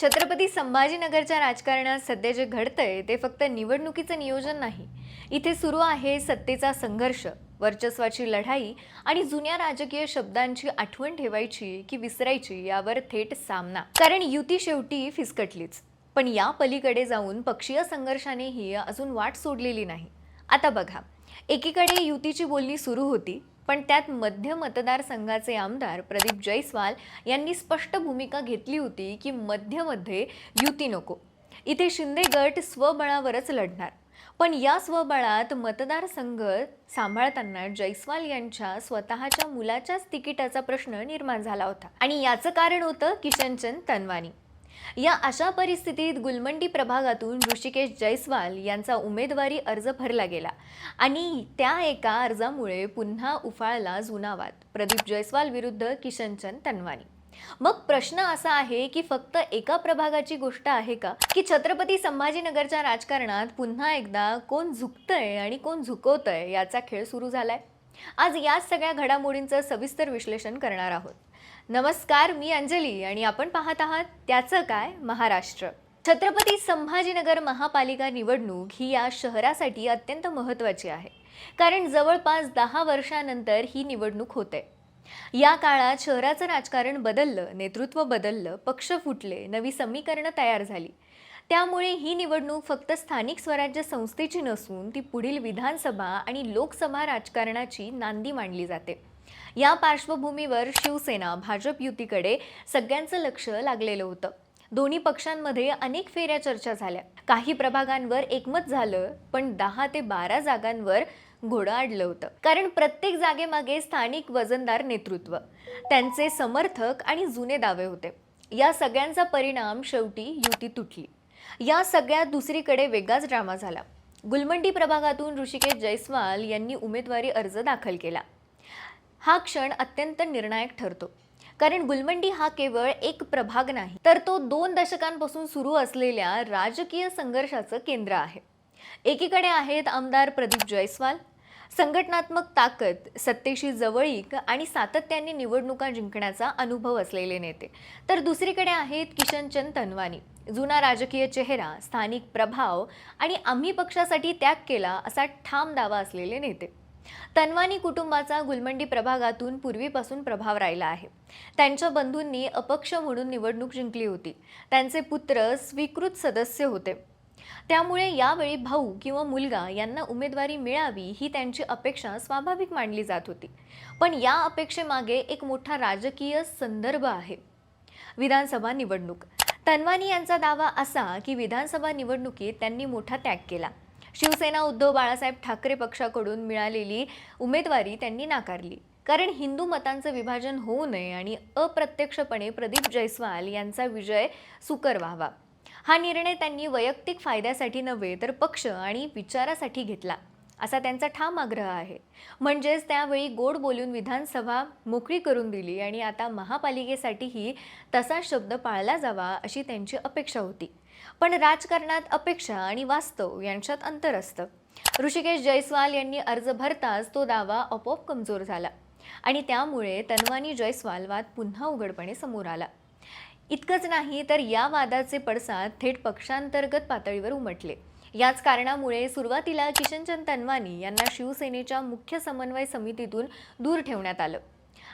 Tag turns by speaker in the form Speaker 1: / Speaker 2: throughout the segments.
Speaker 1: छत्रपती संभाजीनगरच्या राजकारणात सध्या जे घडतंय ते फक्त निवडणुकीचं नियोजन नाही. इथे सुरू आहे सत्तेचा संघर्ष, वर्चस्वाची लढाई आणि जुन्या राजकीय शब्दांची आठवण ठेवायची की विसरायची यावर थेट सामना. कारण युती शेवटी फिसकटलीच, पण या पलीकडे जाऊन पक्षीय संघर्षानेही अजून वाट सोडलेली नाही. आता बघा, एकीकडे युतीची बोलणी सुरू होती, पण त्यात मध्य मतदारसंघाचे आमदार प्रदीप जयस्वाल यांनी स्पष्ट भूमिका घेतली होती की मध्यमध्ये युती नको. इथे शिंदे गट स्वबळावरच लढणार. पण या स्वबळात मतदारसंघ सांभाळताना जयस्वाल यांच्या स्वतःच्या मुलाच्याच तिकिटाचा प्रश्न निर्माण झाला होता आणि याचं कारण होतं किशनचंद तनवानी. या अशा परिस्थितीत गुलमंडी प्रभागातून ऋषिकेश जयस्वाल यांचा उमेदवारी अर्ज भरला गेला आणि त्या एका अर्जामुळे पुन्हा उफाळला जुना वाद, प्रदीप जयस्वाल विरुद्ध किशनचंद तनवानी. मग प्रश्न असा आहे की फक्त एका प्रभागाची गोष्ट आहे का, की छत्रपती संभाजीनगरच्या राजकारणात पुन्हा एकदा कोण झुकतंय आणि कोण झुकवतंय याचा खेळ सुरू झालाय. आज याच सगळ्या घडामोडींचं सविस्तर विश्लेषण करणार आहोत. नमस्कार, मी अंजली आणि आपण पाहत आहात त्याचं काय महाराष्ट्र. छत्रपती संभाजीनगर महापालिका निवडणूक ही या शहरासाठी अत्यंत महत्त्वाची आहे, कारण जवळपास 10 वर्षांनंतर ही निवडणूक होते. या काळात शहराचं राजकारण बदललं, नेतृत्व बदललं, पक्ष फुटले, नवी समीकरणं तयार झाली. त्यामुळे ही निवडणूक फक्त स्थानिक स्वराज्य संस्थेची नसून ती पुढील विधानसभा आणि लोकसभा राजकारणाची नांदी मानली जाते. या पार्श्वभूमीवर शिवसेना भाजप युतीकडे सगळ्यांचं लक्ष लागलेलं होतं. दोन्ही पक्षांमध्ये अनेक फेऱ्या चर्चा झाल्या. काही प्रभागांवर एकमत झालं, पण 10 ते 12 जागांवर घोडं अडलं होतं. कारण प्रत्येक जागेमागे स्थानिक वजनदार नेतृत्व, त्यांचे समर्थक आणि जुने दावे होते. या सगळ्यांचा परिणाम शेवटी युती तुटली. या सगळ्यात दुसरीकडे वेगळाच ड्रामा झाला. गुलमंडी प्रभागातून ऋषिकेश जयस्वाल यांनी उमेदवारी अर्ज दाखल केला. हा क्षण अत्यंत निर्णायक ठरतो, कारण गुलमंडी हा केवळ एक प्रभाग नाही, तर तो 2 दशकांपासून सुरू असलेल्या राजकीय संघर्षाचं केंद्र आहे. एकीकडे आहेत आमदार प्रदीप जयस्वाल, संघटनात्मक ताकद, सत्तेशी जवळीक आणि सातत्याने निवडणुका जिंकण्याचा अनुभव असलेले नेते. तर दुसरीकडे आहेत किशनचंद तनवानी, जुना राजकीय चेहरा, स्थानिक प्रभाव आणि आम्ही पक्षासाठी त्याग केला असा ठाम दावा असलेले नेते. तनवानी कुटुंबाचा गुलमंडी प्रभागातून पूर्वीपासून प्रभाव राहिला आहे. त्यांच्या बंधूंनी अपक्ष म्हणून निवडणूक जिंकली होती. त्यांचे पुत्र स्वीकृत सदस्य होते. त्यामुळे यावेळी भाऊ किंवा मुलगा यांना उमेदवारी मिळावी ही त्यांची अपेक्षा स्वाभाविक मानली जात होती. पण या अपेक्षेमागे एक मोठा राजकीय संदर्भ आहे, विधानसभा निवडणूक. तनवानी यांचा दावा असा की विधानसभा निवडणुकीत त्यांनी मोठा त्याग केला. शिवसेना उद्धव बाळासाहेब ठाकरे पक्षाकडून मिळालेली उमेदवारी त्यांनी नाकारली, कारण हिंदू मतांचं विभाजन होऊ नये आणि अप्रत्यक्षपणे प्रदीप जयस्वाल यांचा विजय सुकर व्हावा. हा निर्णय त्यांनी वैयक्तिक फायद्यासाठी नव्हे तर पक्ष आणि विचारासाठी घेतला, असा त्यांचा ठाम आग्रह आहे. म्हणजेच त्यावेळी गोड बोलून विधानसभा मोकळी करून दिली आणि आता महापालिकेसाठीही तसा शब्द पाळला जावा अशी त्यांची अपेक्षा होती. पण राजकारणात अपेक्षा आणि वास्तव यांच्यात अंतर असतं. ऋषिकेश जयस्वाल यांनी अर्ज भरताच तो दावा आपोआप कमजोर झाला आणि त्यामुळे तनवानी जयस्वाल वाद पुन्हा उघडपणे समोर आला. इतकंच नाही तर या वादाचे पडसाद थेट पक्षांतर्गत पातळीवर उमटले. याच कारणामुळे सुरुवातीला किशनचंद तनवानी यांना शिवसेनेच्या मुख्य समन्वय समितीतून दूर ठेवण्यात आलं.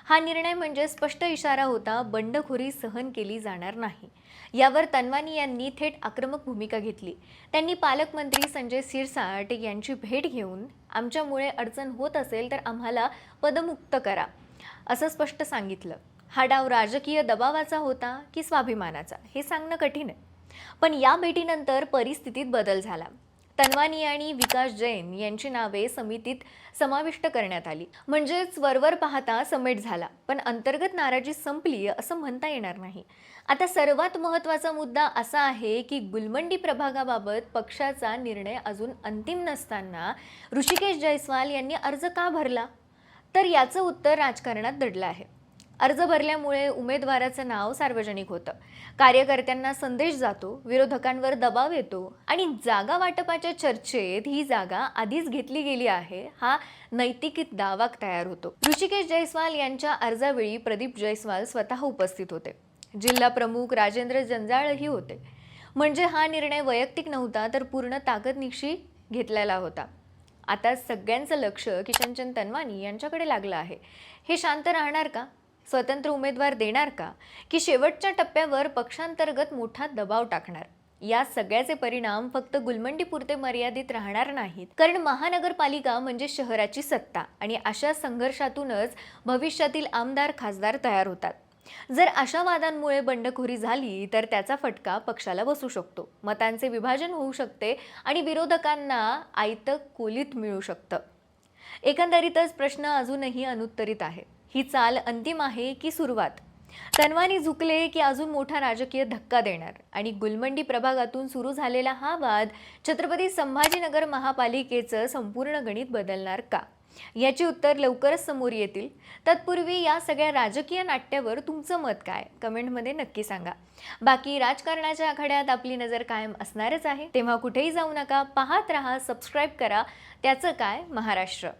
Speaker 1: हा निर्णय म्हणजे स्पष्ट इशारा होता, बंडखोरी सहन केली जाणार नाही. यावर तनवानी यांनी थेट आक्रमक भूमिका घेतली. त्यांनी पालकमंत्री संजय सिरसाट यांची भेट घेऊन आमच्यामुळे अडचण होत असेल तर आम्हाला पदमुक्त करा, असं स्पष्ट सांगितलं. हा डाव राजकीय दबावाचा होता की स्वाभिमानाचा हे सांगणं कठीण आहे. पण या भेटीनंतर परिस्थितीत बदल झाला. तनवानी आणि विकास जैन यांची नावे समितीत समाविष्ट करण्यात आली. म्हणजेच वरवर पाहता समेट झाला, पण अंतर्गत नाराजी संपली असं म्हणता येणार नाही. आता सर्वात महत्त्वाचा मुद्दा असा आहे की गुलमंडी प्रभागाबाबत पक्षाचा निर्णय अजून अंतिम नसताना ऋषिकेश जयस्वाल यांनी अर्ज का भरला? तर याचं उत्तर राजकारणात दडलं आहे. अर्ज भरल्यामुळे उमेदवाराचं नाव सार्वजनिक होतं, कार्यकर्त्यांना संदेश जातो, विरोधकांवर दबाव येतो आणि जागा वाटपाच्या चर्चेत ही जागा आधीच घेतली गेली आहे हा नैतिक दावा तयार होतो. ऋषिकेश जयस्वाल यांच्या अर्जावेळी प्रदीप जयस्वाल स्वतः उपस्थित होते. जिल्हा प्रमुख राजेंद्र जंजाळही होते. म्हणजे हा निर्णय वैयक्तिक नव्हता, तर पूर्ण ताकदनिशी घेतलेला होता. आता सगळ्यांचं लक्ष किशनचंद तनवानी यांच्याकडे लागलं आहे. हे शांत राहणार का? स्वतंत्र उमेदवार देणार का? की शेवटच्या टप्प्यावर पक्षांतर्गत मोठा दबाव टाकणार? या सगळ्याचे परिणाम फक्त गुलमंडीपुरते मर्यादित राहणार नाहीत, कारण महानगरपालिका म्हणजे शहराची सत्ता आणि अशा संघर्षातूनच भविष्यातील आमदार खासदार तयार होतात. जर अशा वादांमुळे बंडखोरी झाली तर त्याचा फटका पक्षाला बसू शकतो, मतांचे विभाजन होऊ शकते आणि विरोधकांना आयतं कोलीत मिळू शकतं. एकंदरीतच प्रश्न अजूनही अनुत्तरित आहे. ही चाल अंतिम आहे की सुरुवात? तनवानी झुकले की अजून मोठा राजकीय धक्का देणार आणि गुलमंडी प्रभागातून सुरू झालेला हा वाद छत्रपती संभाजीनगर महापालिकेचं संपूर्ण गणित बदलणार का? याची उत्तर लवकरच समोर येतील. तत्पूर्वी या सगळ्या राजकीय नाट्यावर तुमचं मत काय? कमेंटमध्ये नक्की सांगा. बाकी राजकारणाच्या आखाड्यात आपली नजर कायम असणारच आहे, तेव्हा कुठेही जाऊ नका. पाहत रहा, सबस्क्राईब करा. त्याचं काय महाराष्ट्र.